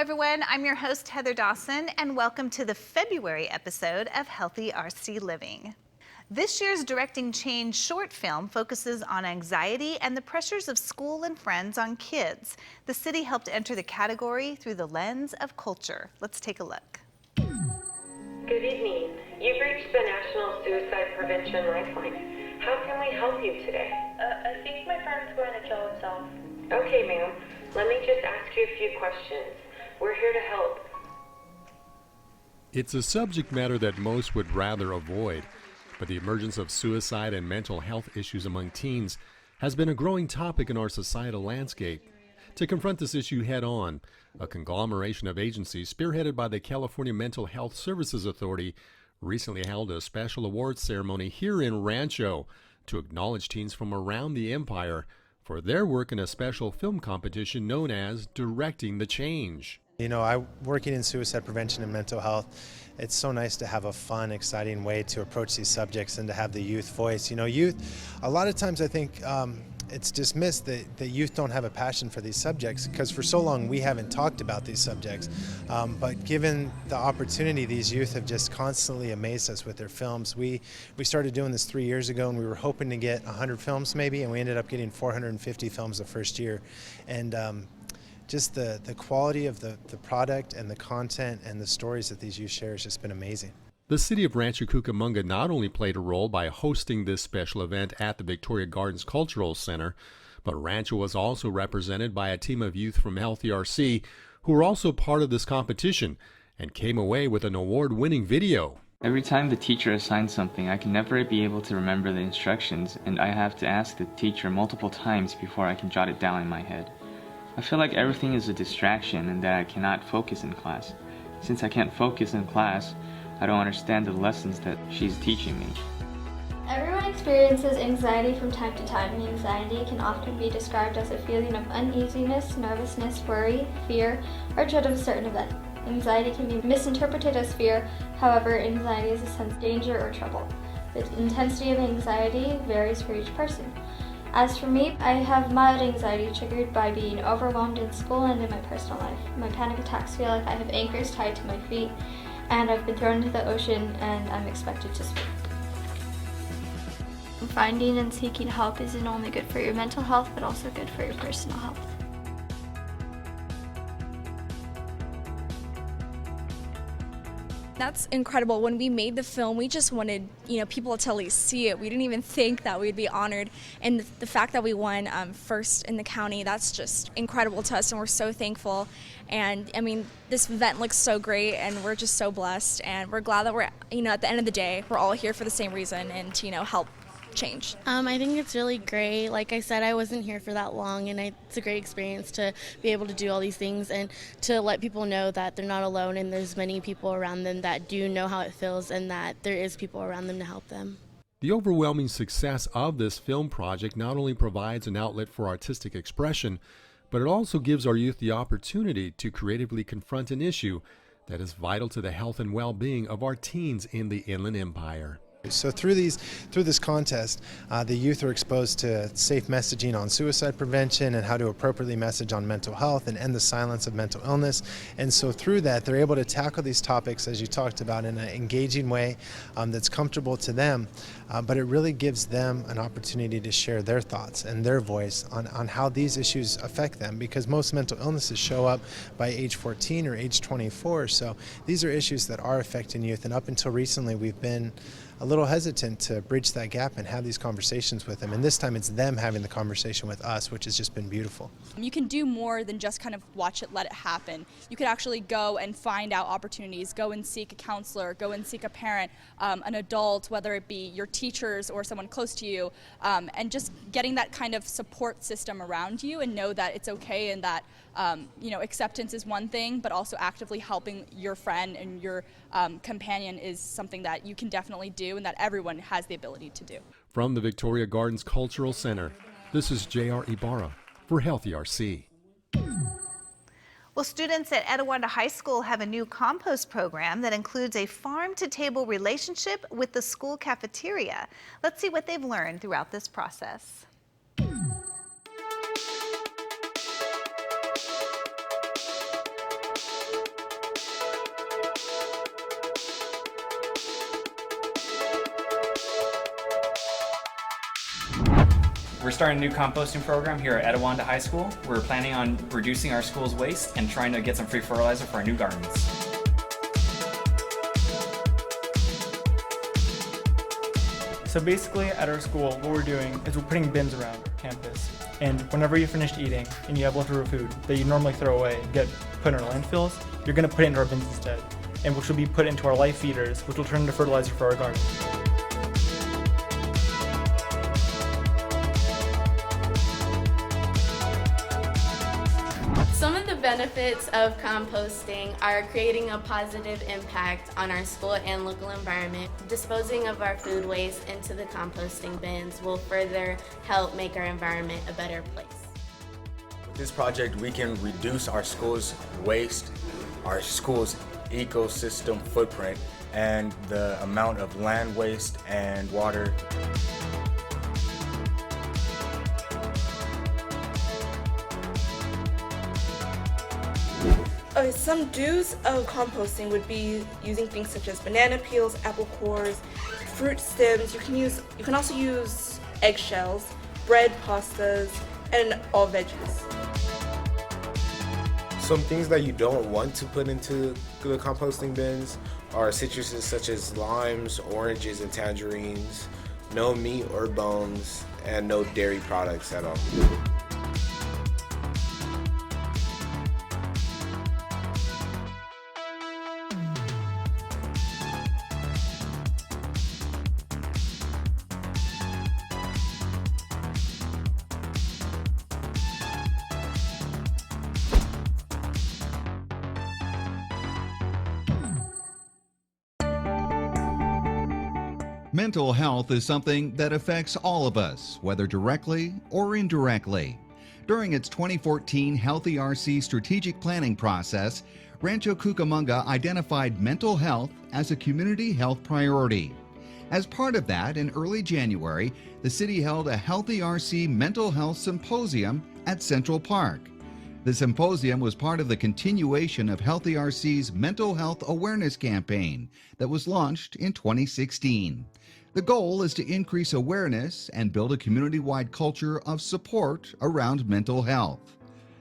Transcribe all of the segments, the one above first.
everyone. I'm your host, Heather Dawson, and welcome to the February episode of Healthy RC Living. This year's Directing Change short film focuses on anxiety and the pressures of school and friends on kids. The city helped enter the category through the lens of culture. Let's take a look. Good evening. You've reached the National Suicide Prevention Lifeline. How can we help you today? I think my friend's going to kill himself. Okay, ma'am. Let me just ask you a few questions. We're here to help. It's a subject matter that most would rather avoid, but the emergence of suicide and mental health issues among teens has been a growing topic in our societal landscape. To confront this issue head-on, a conglomeration of agencies spearheaded by the California Mental Health Services Authority recently held a special awards ceremony here in Rancho to acknowledge teens from around the empire for their work in a special film competition known as Directing the Change. You know, working in suicide prevention and mental health, it's so nice to have a fun, exciting way to approach these subjects and to have the youth voice. You know, youth, a lot of times I think it's dismissed that youth don't have a passion for these subjects because for so long we haven't talked about these subjects. But given the opportunity, these youth have just constantly amazed us with their films. We started doing this 3 years ago and we were hoping to get 100 films maybe, and we ended up getting 450 films the first year. And just the quality of the product and the content and the stories that these youth share has just been amazing. The city of Rancho Cucamonga not only played a role by hosting this special event at the Victoria Gardens Cultural Center, but Rancho was also represented by a team of youth from Healthy RC who were also part of this competition and came away with an award-winning video. Every time the teacher assigns something, I can never be able to remember the instructions, and I have to ask the teacher multiple times before I can jot it down in my head. I feel like everything is a distraction and that I cannot focus in class. Since I can't focus in class, I don't understand the lessons that she's teaching me. Everyone experiences anxiety from time to time, and anxiety can often be described as a feeling of uneasiness, nervousness, worry, fear, or dread of a certain event. Anxiety can be misinterpreted as fear, however, anxiety is a sense of danger or trouble. The intensity of anxiety varies for each person. As for me, I have mild anxiety triggered by being overwhelmed in school and in my personal life. My panic attacks feel like I have anchors tied to my feet, and I've been thrown into the ocean and I'm expected to swim. Finding and seeking help isn't only good for your mental health, but also good for your personal health. That's incredible. When we made the film, we just wanted, people to at least see it. We didn't even think that we'd be honored. And the fact that we won first in the county, that's just incredible to us, and we're so thankful. And I mean, this event looks so great, and we're just so blessed. And we're glad that we're, at the end of the day, we're all here for the same reason and to, help change. I think it's really great. Like I said, I wasn't here for that long, and it's a great experience to be able to do all these things and to let people know that they're not alone and there's many people around them that do know how it feels and that there is people around them to help them. The overwhelming success of this film project not only provides an outlet for artistic expression, but it also gives our youth the opportunity to creatively confront an issue that is vital to the health and well-being of our teens in the Inland Empire. So through this contest, the youth are exposed to safe messaging on suicide prevention and how to appropriately message on mental health and end the silence of mental illness. And so through that, they're able to tackle these topics, as you talked about, in an engaging way that's comfortable to them. But it really gives them an opportunity to share their thoughts and their voice on how these issues affect them, because most mental illnesses show up by age 14 or age 24. So these are issues that are affecting youth, and up until recently we've been a little hesitant to bridge that gap and have these conversations with them. And this time it's them having the conversation with us, which has just been beautiful. You can do more than just kind of watch it, let it happen. You could actually go and find out opportunities, go and seek a counselor, go and seek a parent, an adult, whether it be your teachers or someone close to you, and just getting that kind of support system around you and know that it's okay and that acceptance is one thing, but also actively helping your friend and your companion is something that you can definitely do and that everyone has the ability to do. From the Victoria Gardens Cultural Center, this is J.R. Ibarra for Healthy RC. Well, students at Etiwanda High School have a new compost program that includes a farm-to-table relationship with the school cafeteria. Let's see what they've learned throughout this process. We're starting a new composting program here at Etiwanda High School. We're planning on reducing our school's waste and trying to get some free fertilizer for our new gardens. So basically at our school, what we're doing is we're putting bins around our campus. And whenever you're finished eating and you have leftover food that you normally throw away and get put in our landfills, you're going to put it into our bins instead, and which will be put into our life feeders, which will turn into fertilizer for our garden. Some of the benefits of composting are creating a positive impact on our school and local environment. Disposing of our food waste into the composting bins will further help make our environment a better place. With this project, we can reduce our school's waste, our school's ecosystem footprint, and the amount of land waste and water. Some do's of composting would be using things such as banana peels, apple cores, fruit stems. You can also use eggshells, bread, pastas, and all veggies. Some things that you don't want to put into the composting bins are citruses such as limes, oranges, and tangerines, no meat or bones, and no dairy products at all. Mental health is something that affects all of us, whether directly or indirectly. During its 2014 Healthy RC strategic planning process, Rancho Cucamonga identified mental health as a community health priority. As part of that, in early January, the city held a Healthy RC Mental Health Symposium at Central Park. The symposium was part of the continuation of Healthy RC's Mental Health Awareness campaign that was launched in 2016. The goal is to increase awareness and build a community-wide culture of support around mental health.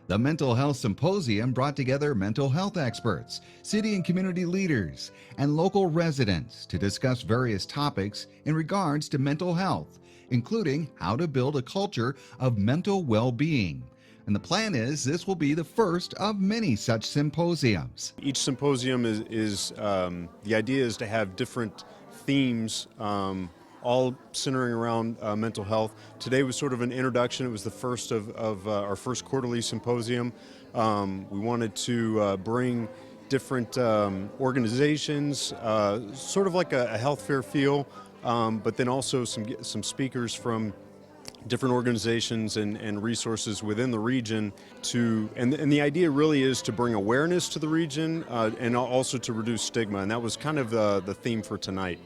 The Mental Health Symposium brought together mental health experts, city and community leaders, and local residents to discuss various topics in regards to mental health, including how to build a culture of mental well-being. And the plan is this will be the first of many such symposiums. Each symposium is the idea is to have different themes, all centering around mental health. Today was sort of an introduction. It was the first of our first quarterly symposium. We wanted to bring different organizations, sort of like a health fair feel, but then also some speakers from different organizations and resources within the region and the idea really is to bring awareness to the region and also to reduce stigma, and that was kind of the theme for tonight.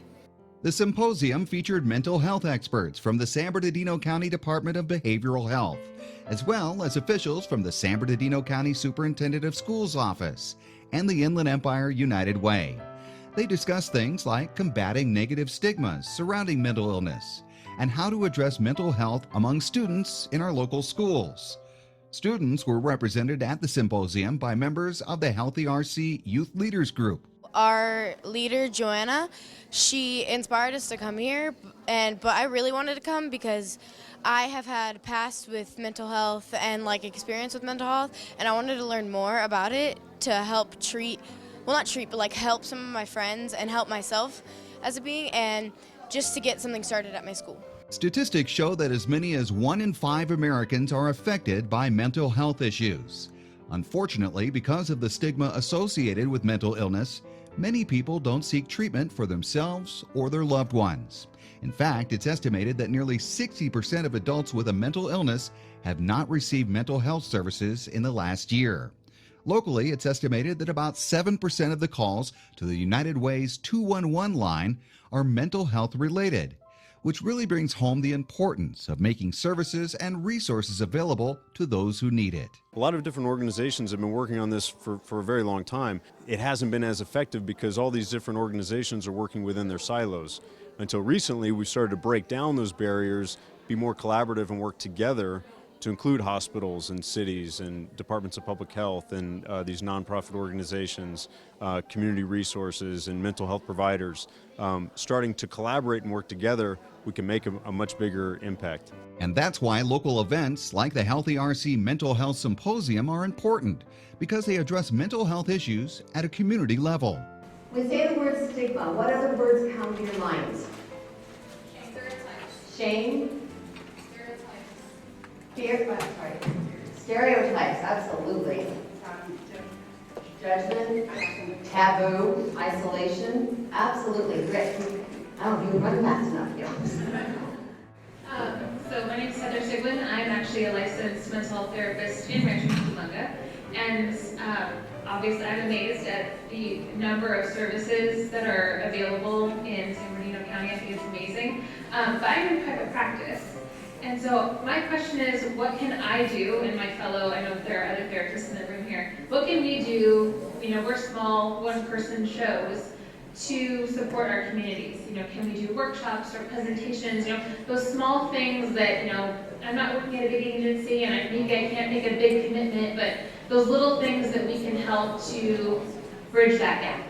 The symposium featured mental health experts from the San Bernardino County Department of Behavioral Health, as well as officials from the San Bernardino County Superintendent of Schools Office and the Inland Empire United Way. They discussed things like combating negative stigmas surrounding mental illness and how to address mental health among students in our local schools. Students were represented at the symposium by members of the Healthy RC Youth Leaders Group. Our leader, Joanna, she inspired us to come here, but I really wanted to come because I have had past with mental health and experience with mental health, and I wanted to learn more about it to help help some of my friends and help myself as a being, and just to get something started at my school. Statistics show that as many as 1 in 5 Americans are affected by mental health issues. Unfortunately, because of the stigma associated with mental illness, many people don't seek treatment for themselves or their loved ones. In fact, it's estimated that nearly 60% of adults with a mental illness have not received mental health services in the last year. Locally, it's estimated that about 7% of the calls to the United Way's 211 line are mental health related, which really brings home the importance of making services and resources available to those who need it. A lot of different organizations have been working on this for a very long time. It hasn't been as effective because all these different organizations are working within their silos. Until recently, we started to break down those barriers be more collaborative and work together to include hospitals and cities and departments of public health and these nonprofit organizations, community resources and mental health providers. Starting to collaborate and work together, we can make a much bigger impact. And that's why local events like the Healthy RC Mental Health Symposium are important, because they address mental health issues at a community level. We say the word stigma. What other words come to your minds? Shame. Stereotypes, absolutely. Judgment, taboo, isolation, absolutely. I don't even run fast enough here. So my name is Heather Sigwin. I'm actually a licensed mental health therapist in Rancho Cucamonga, and obviously I'm amazed at the number of services that are available in San Bernardino County. I think it's amazing. But I'm in private practice. And so my question is, what can I do, and my fellow, I know there are other therapists in the room here, what can we do, we're small, one-person shows, to support our communities? Can we do workshops or presentations, those small things that, I'm not working at a big agency and maybe I can't make a big commitment, but those little things that we can help to bridge that gap.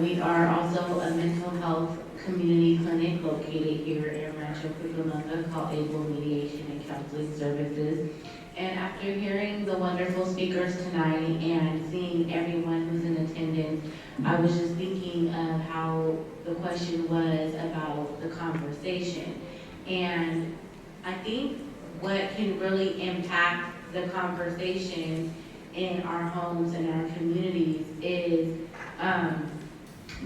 We are also a mental health community clinic located here in Rancho Cucamonga called Able Mediation and Counseling Services. And after hearing the wonderful speakers tonight and seeing everyone who's in attendance, I was just thinking of how the question was about the conversation. And I think what can really impact the conversation in our homes and our communities is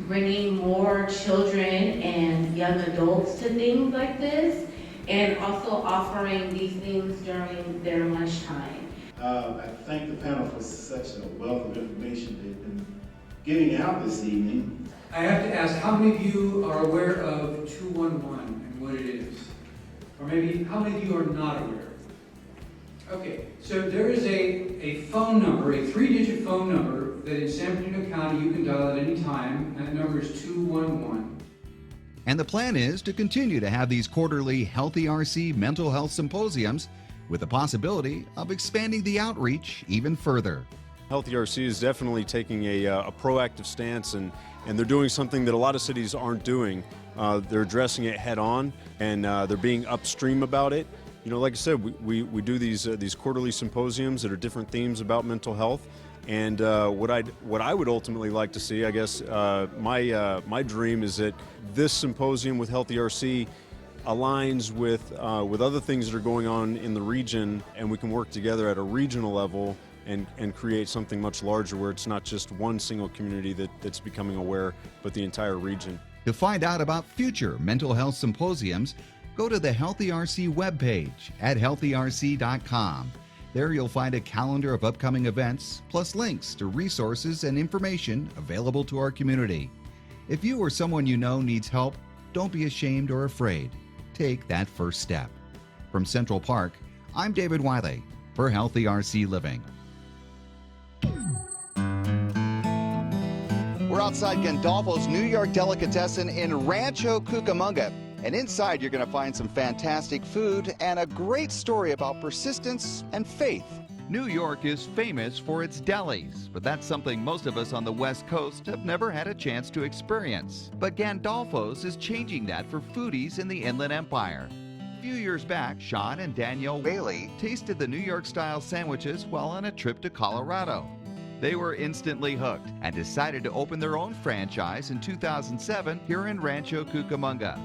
bringing more children and young adults to things like this, and also offering these things during their lunchtime. I thank the panel for such a wealth of information they've been giving out this evening. I have to ask, how many of you are aware of 211 and what it is? Or maybe, how many of you are not aware? Okay, so there is a phone number, a 3-digit phone number that in San Bernardino County you can dial at any time, and that number is 211. And the plan is to continue to have these quarterly Healthy RC mental health symposiums, with the possibility of expanding the outreach even further. Healthy RC is definitely taking a proactive stance, and they're doing something that a lot of cities aren't doing. They're addressing it head on, and they're being upstream about it. Like I said, we do these quarterly symposiums that are different themes about mental health. And what I would ultimately like to see, I guess, my dream is that this symposium with Healthy RC aligns with other things that are going on in the region, and we can work together at a regional level and create something much larger, where it's not just one single community that's becoming aware, but the entire region. To find out about future mental health symposiums, go to the Healthy RC webpage at healthyrc.com. There you'll find a calendar of upcoming events, plus links to resources and information available to our community. If you or someone you know needs help, don't be ashamed or afraid. Take that first step. From Central Park, I'm David Wiley for Healthy RC Living. We're outside Gandalfos New York Delicatessen in Rancho Cucamonga. And inside you're going to find some fantastic food and a great story about persistence and faith. New York is famous for its delis, but that's something most of us on the West Coast have never had a chance to experience. But Gandalfos is changing that for foodies in the Inland Empire. A few years back, Sean and Danielle Whaley tasted the New York-style sandwiches while on a trip to Colorado. They were instantly hooked and decided to open their own franchise in 2007 here in Rancho Cucamonga.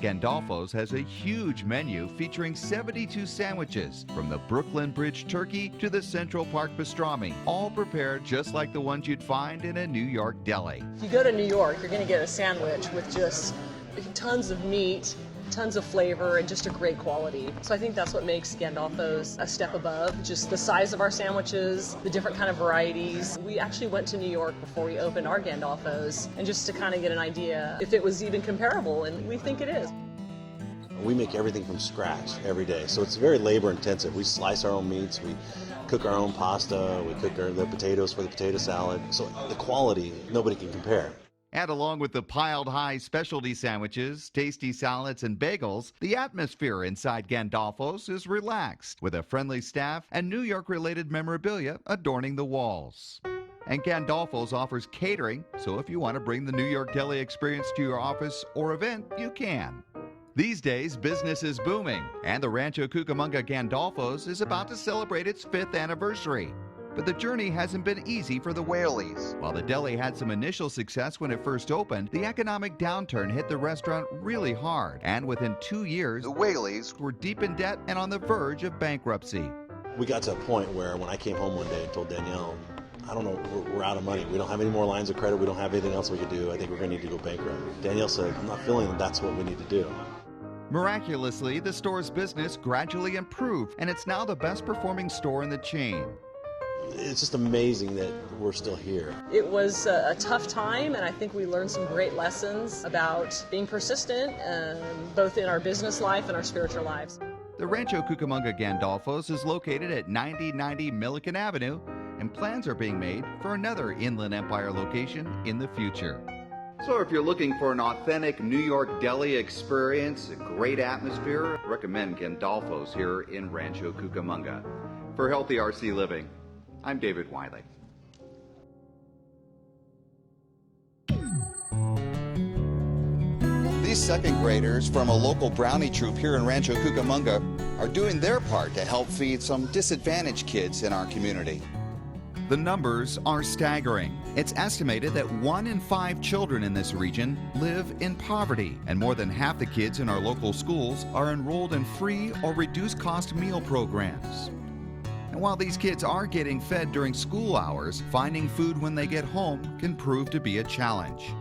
Gandalfos has a huge menu featuring 72 sandwiches, from the Brooklyn Bridge turkey to the Central Park pastrami, all prepared just like the ones you'd find in a New York deli. If you go to New York, you're going to get a sandwich with just tons of meat, tons of flavor, and just a great quality. So I think that's what makes Gandalfos a step above, just the size of our sandwiches, the different kind of varieties. We actually went to New York before we opened our Gandalfos, and just to kind of get an idea if it was even comparable, and we think it is. We make everything from scratch every day, so it's very labor intensive. We slice our own meats, we cook our own pasta, we cook the potatoes for the potato salad. So the quality, nobody can compare. And along with the piled high specialty sandwiches, tasty salads, and bagels, the atmosphere inside Gandalfos is relaxed, with a friendly staff and New York-related memorabilia adorning the walls. And Gandalfos offers catering, so if you want to bring the New York deli experience to your office or event, you can. These days, business is booming, and the Rancho Cucamonga Gandalfos is about to celebrate its 5th anniversary. But the journey hasn't been easy for the Whaleys. While the deli had some initial success when it first opened, the economic downturn hit the restaurant really hard, and within 2 years, the Whaleys were deep in debt and on the verge of bankruptcy. We got to a point where when I came home one day and told Danielle, I don't know, we're out of money. We don't have any more lines of credit. We don't have anything else we could do. I think we're going to need to go bankrupt. Danielle said, I'm not feeling that that's what we need to do. Miraculously, the store's business gradually improved, and it's now the best performing store in the chain. It's just amazing that we're still here. It was a tough time, and I think we learned some great lessons about being persistent, both in our business life and our spiritual lives. The Rancho Cucamonga Gandalfos is located at 9090 Milliken Avenue, and plans are being made for another Inland Empire location in the future. So if you're looking for an authentic New York deli experience, a great atmosphere, recommend Gandalfos here in Rancho Cucamonga. For Healthy RC Living, I'm David Wiley. These second graders from a local brownie troop here in Rancho Cucamonga are doing their part to help feed some disadvantaged kids in our community. The numbers are staggering. It's estimated that 1 in 5 children in this region live in poverty, and more than half the kids in our local schools are enrolled in free or reduced cost meal programs. And while these kids are getting fed during school hours, finding food when they get home can prove to be a challenge.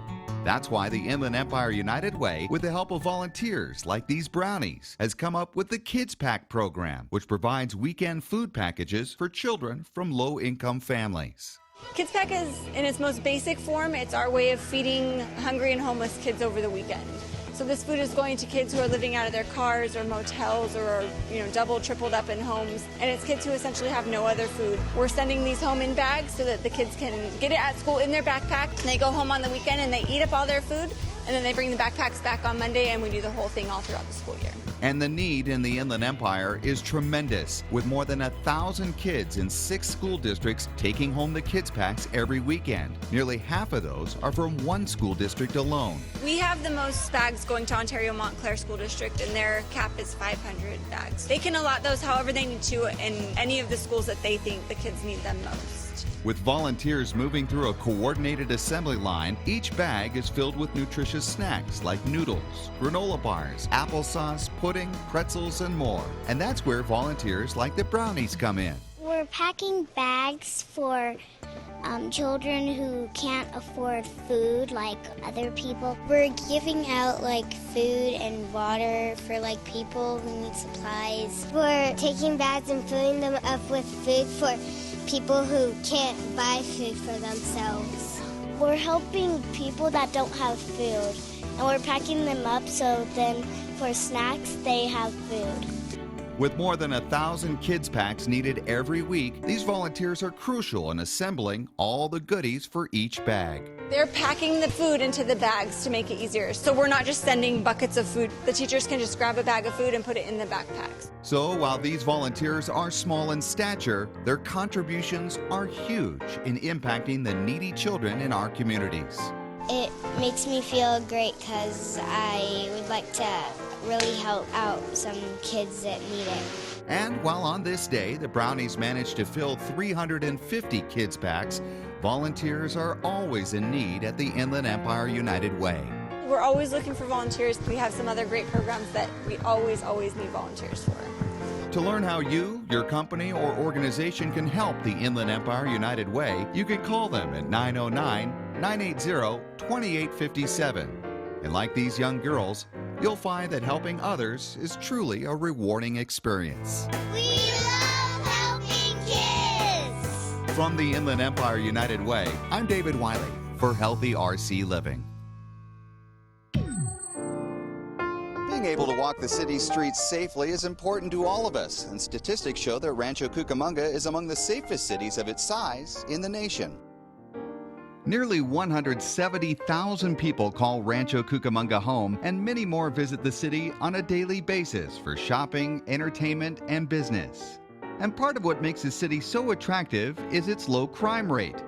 That's why the Inland Empire United Way, with the help of volunteers like these brownies, has come up with the Kids Pack program, which provides weekend food packages for children from low-income families. Kids Pack is, in its most basic form, it's our way of feeding hungry and homeless kids over the weekend. So this food is going to kids who are living out of their cars or motels or are, double, tripled up in homes. And it's kids who essentially have no other food. We're sending these home in bags so that the kids can get it at school in their backpack. And they go home on the weekend and they eat up all their food. And then they bring the backpacks back on Monday and we do the whole thing all throughout the school year. And the need in the Inland Empire is tremendous, with more than 1,000 kids in 6 school districts taking home the Kids Packs every weekend. Nearly half of those are from one school district alone. We have the most bags going to Ontario Montclair School District, and their cap is 500 bags. They can allot those however they need to in any of the schools that they think the kids need them most. With volunteers moving through a coordinated assembly line, each bag is filled with nutritious snacks like noodles, granola bars, applesauce, pudding, pretzels, and more. And that's where volunteers like the brownies come in. We're packing bags for children who can't afford food like other people. We're giving out food and water for people who need supplies. We're taking bags and filling them up with food for people who can't buy food for themselves. We're helping people that don't have food, and we're packing them up so then for snacks they have food. With more than 1,000 Kids Packs needed every week, these volunteers are crucial in assembling all the goodies for each bag. They're packing the food into the bags to make it easier. So we're not just sending buckets of food. The teachers can just grab a bag of food and put it in the backpacks. So while these volunteers are small in stature, their contributions are huge in impacting the needy children in our communities. It makes me feel great because I would like to really help out some kids that need it. And while on this day, the brownies managed to fill 350 Kids Packs, volunteers are always in need at the Inland Empire United Way. We're always looking for volunteers. We have some other great programs that we always need volunteers for. To learn how you, your company, or organization can help the Inland Empire United Way, you can call them at 909-980-2857. And like these young girls, you'll find that helping others is truly a rewarding experience. We love helping kids! From the Inland Empire United Way, I'm David Wiley for Healthy RC Living. Being able to walk the city streets safely is important to all of us, and statistics show that Rancho Cucamonga is among the safest cities of its size in the nation. Nearly 170,000 people call Rancho Cucamonga home, and many more visit the city on a daily basis for shopping, entertainment, and business. And part of what makes the city so attractive is its low crime rate.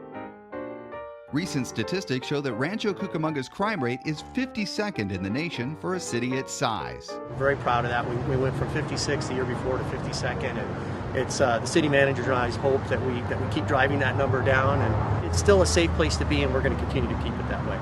Recent statistics show that Rancho Cucamonga's crime rate is 52nd in the nation for a city its size. We're very proud of that. We went from 56 the year before to 52nd, and it's the city manager and I's hope that we keep driving that number down, and it's still a safe place to be, and we're going to continue to keep it that way.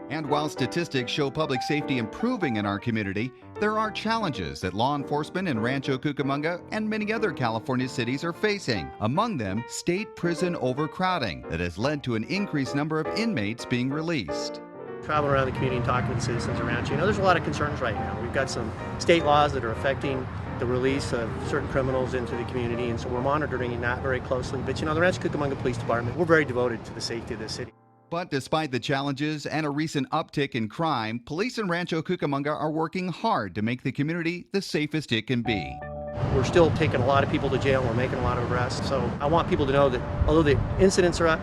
And while statistics show public safety improving in our community, there are challenges that law enforcement in Rancho Cucamonga and many other California cities are facing. Among them, state prison overcrowding that has led to an increased number of inmates being released. Traveling around the community and talking with the citizens around you, there's a lot of concerns right now. We've got some state laws that are affecting the release of certain criminals into the community, and so we're monitoring that very closely. But the Rancho Cucamonga Police Department, we're very devoted to the safety of the city. But despite the challenges and a recent uptick in crime, police in Rancho Cucamonga are working hard to make the community the safest it can be. We're still taking a lot of people to jail. We're making a lot of arrests. So I want people to know that although the incidents are up,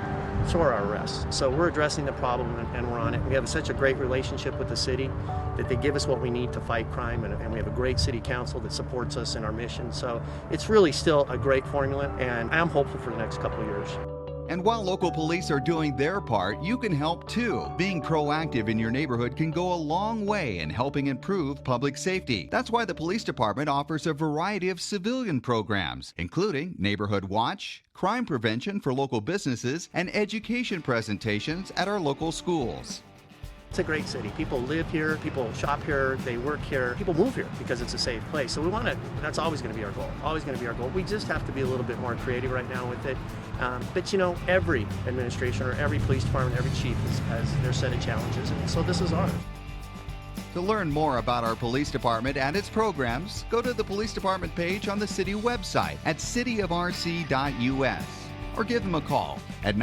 so are our arrests. So we're addressing the problem, and we're on it. We have such a great relationship with the city that they give us what we need to fight crime, and we have a great city council that supports us in our mission. So it's really still a great formula, and I'm hopeful for the next couple of years. And while local police are doing their part, you can help too. Being proactive in your neighborhood can go a long way in helping improve public safety. That's why the police department offers a variety of civilian programs, including Neighborhood Watch, crime prevention for local businesses, and education presentations at our local schools. It's a great city. People live here, people shop here, they work here, people move here because it's a safe place. So we want to, that's always going to be our goal, always going to be our goal. We just have to be a little bit more creative right now with it. But every administration or every police department, every chief has their set of challenges, and so this is ours. To learn more about our police department and its programs, go to the police department page on the city website at cityofrc.us or give them a call at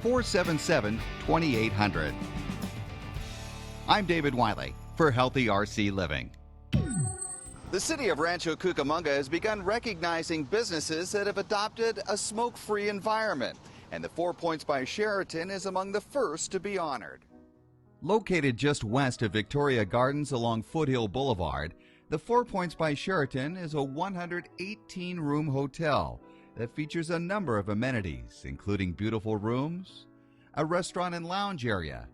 909-477-2800. I'm David Wiley for Healthy RC Living. The city of Rancho Cucamonga has begun recognizing businesses that have adopted a smoke-free environment, and the 4 Points by Sheraton is among the first to be honored. Located just west of Victoria Gardens along Foothill Boulevard, the 4 Points by Sheraton is a 118-room hotel that features a number of amenities, including beautiful rooms, a restaurant and lounge area,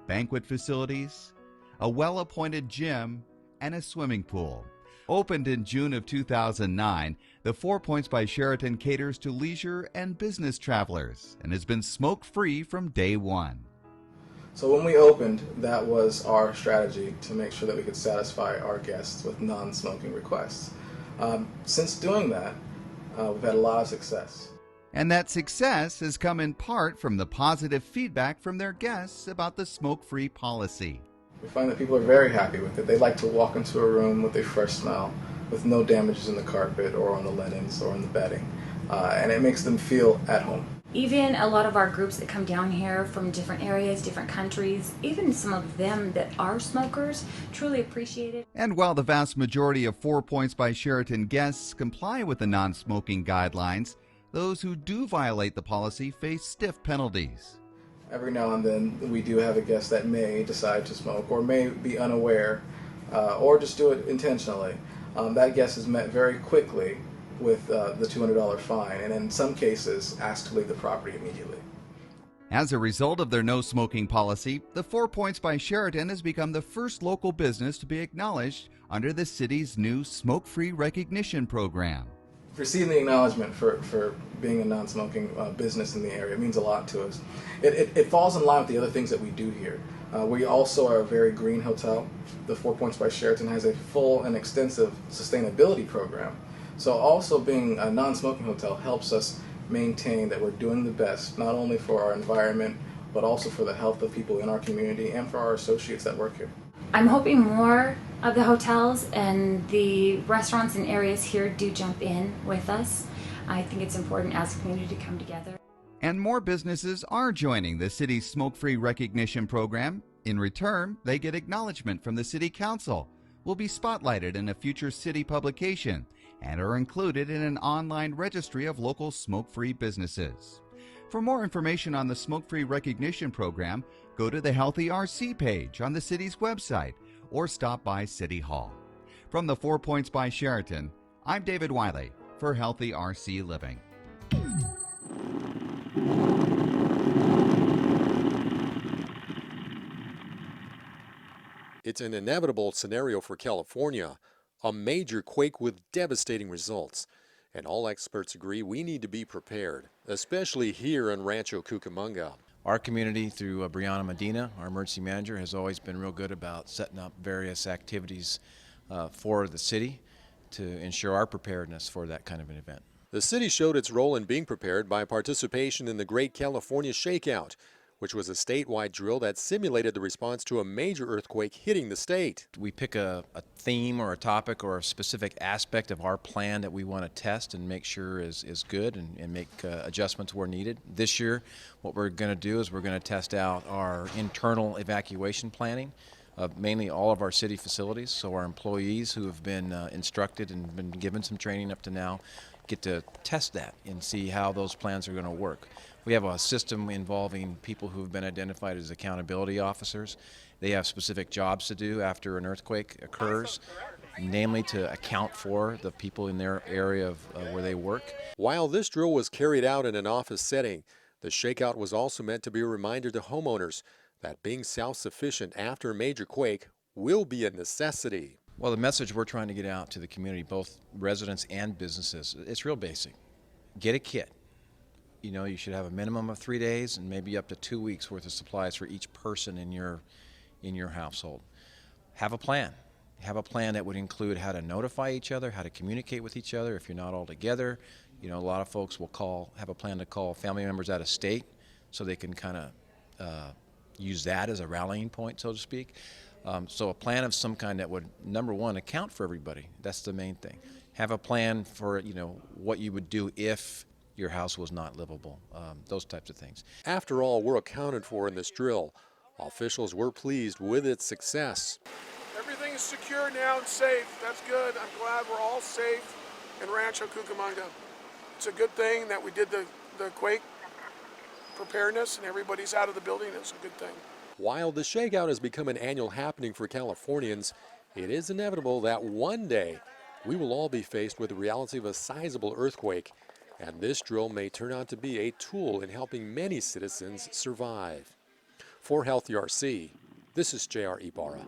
banquet facilities, a well-appointed gym, and a swimming pool. Opened in June of 2009, the 4 Points by Sheraton caters to leisure and business travelers and has been smoke-free from day one. So when we opened, that was our strategy to make sure that we could satisfy our guests with non-smoking requests. Since doing that, we've had a lot of success. And that success has come in part from the positive feedback from their guests about the smoke-free policy. We find that people are very happy with it. They like to walk into a room with a fresh smell, with no damages in the carpet or on the linens or on the bedding, and it makes them feel at home. Even a lot of our groups that come down here from different areas, different countries, even some of them that are smokers, truly appreciate it. And while the vast majority of 4 Points by Sheraton guests comply with the non-smoking guidelines, those who do violate the policy face stiff penalties. Every now and then we do have a guest that may decide to smoke or may be unaware or just do it intentionally. That guest is met very quickly with the $200 fine, and in some cases asked to leave the property immediately. As a result of their no smoking policy, the 4 Points by Sheraton has become the first local business to be acknowledged under the city's new SmokeFree Recognition program. Receiving the acknowledgement for being a non-smoking business in the area means a lot to us. It falls in line with the other things that we do here. We also are a very green hotel. The 4 Points by Sheraton has a full and extensive sustainability program. So also being a non-smoking hotel helps us maintain that we're doing the best, not only for our environment, but also for the health of people in our community and for our associates that work here. I'm hoping more of the hotels and the restaurants and areas here do jump in with us. I think it's important as a community to come together. And more businesses are joining the city's smoke-free recognition program. In return, they get acknowledgement from the City Council, will be spotlighted in a future city publication, and are included in an online registry of local smoke-free businesses. For more information on the SmokeFree Recognition program, go to the Healthy RC page on the city's website or stop by City Hall. From the 4 Points by Sheraton, I'm David Wiley for Healthy RC Living. It's an inevitable scenario for California, a major quake with devastating results. And all experts agree we need to be prepared, especially here in Rancho Cucamonga. Our community, through Brianna Medina, our emergency manager, has always been real good about setting up various activities for the city to ensure our preparedness for that kind of an event. The city showed its role in being prepared by participation in the Great California Shakeout, which was a statewide drill that simulated the response to a major earthquake hitting the state. We pick a theme or a topic or a specific aspect of our plan that we want to test and make sure is good and make adjustments where needed. This year, what we're going to do is we're going to test out our internal evacuation planning of mainly all of our city facilities. So our employees who have been instructed and been given some training up to now get to test that and see how those plans are going to work. We have a system involving people who have been identified as accountability officers. They have specific jobs to do after an earthquake occurs, namely to account for the people in their area of where they work. While this drill was carried out in an office setting, the Shakeout was also meant to be a reminder to homeowners that being self-sufficient after a major quake will be a necessity. Well, the message we're trying to get out to the community, both residents and businesses, it's real basic. Get a kit. You know, you should have a minimum of 3 days and maybe up to 2 weeks worth of supplies for each person in your household. Have a plan. Have a plan that would include how to notify each other, how to communicate with each other if you're not all together. You know, a lot of folks will have a plan to call family members out of state so they can kind of use that as a rallying point, so to speak. So a plan of some kind that would, number one, account for everybody. That's the main thing. Have a plan for, you know, what you would do if your house was not livable, those types of things. After all, we're accounted for in this drill. Officials were pleased with its success. Everything is secure now and safe. That's good. I'm glad we're all safe in Rancho Cucamonga. It's a good thing that we did the quake preparedness and everybody's out of the building. It's a good thing. While the Shakeout has become an annual happening for Californians, it is inevitable that one day we will all be faced with the reality of a sizable earthquake. And this drill may turn out to be a tool in helping many citizens survive. For Healthy RC, this is J.R. Ibarra.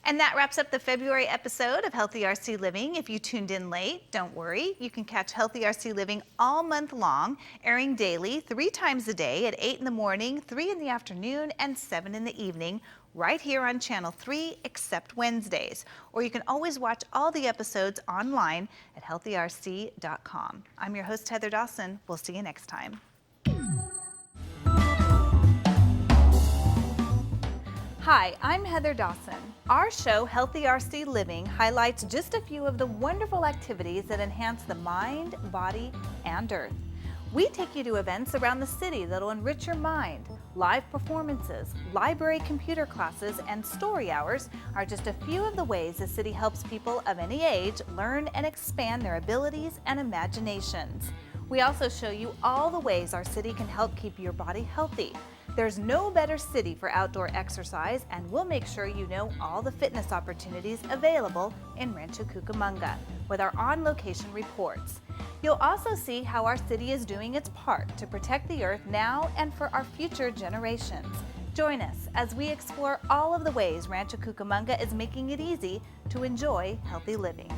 And that wraps up the February episode of Healthy RC Living. If you tuned in late, don't worry. You can catch Healthy RC Living all month long, airing daily 3 times a day at 8 in the morning, 3 in the afternoon, and 7 in the evening, right here on Channel 3, except Wednesdays. Or you can always watch all the episodes online at healthyrc.com. I'm your host, Heather Dawson. We'll see you next time. Hi, I'm Heather Dawson. Our show, Healthy RC Living, highlights just a few of the wonderful activities that enhance the mind, body, and earth. We take you to events around the city that'll enrich your mind. Live performances, library computer classes, and story hours are just a few of the ways the city helps people of any age learn and expand their abilities and imaginations. We also show you all the ways our city can help keep your body healthy. There's no better city for outdoor exercise, and we'll make sure you know all the fitness opportunities available in Rancho Cucamonga with our on-location reports. You'll also see how our city is doing its part to protect the earth now and for our future generations. Join us as we explore all of the ways Rancho Cucamonga is making it easy to enjoy healthy living.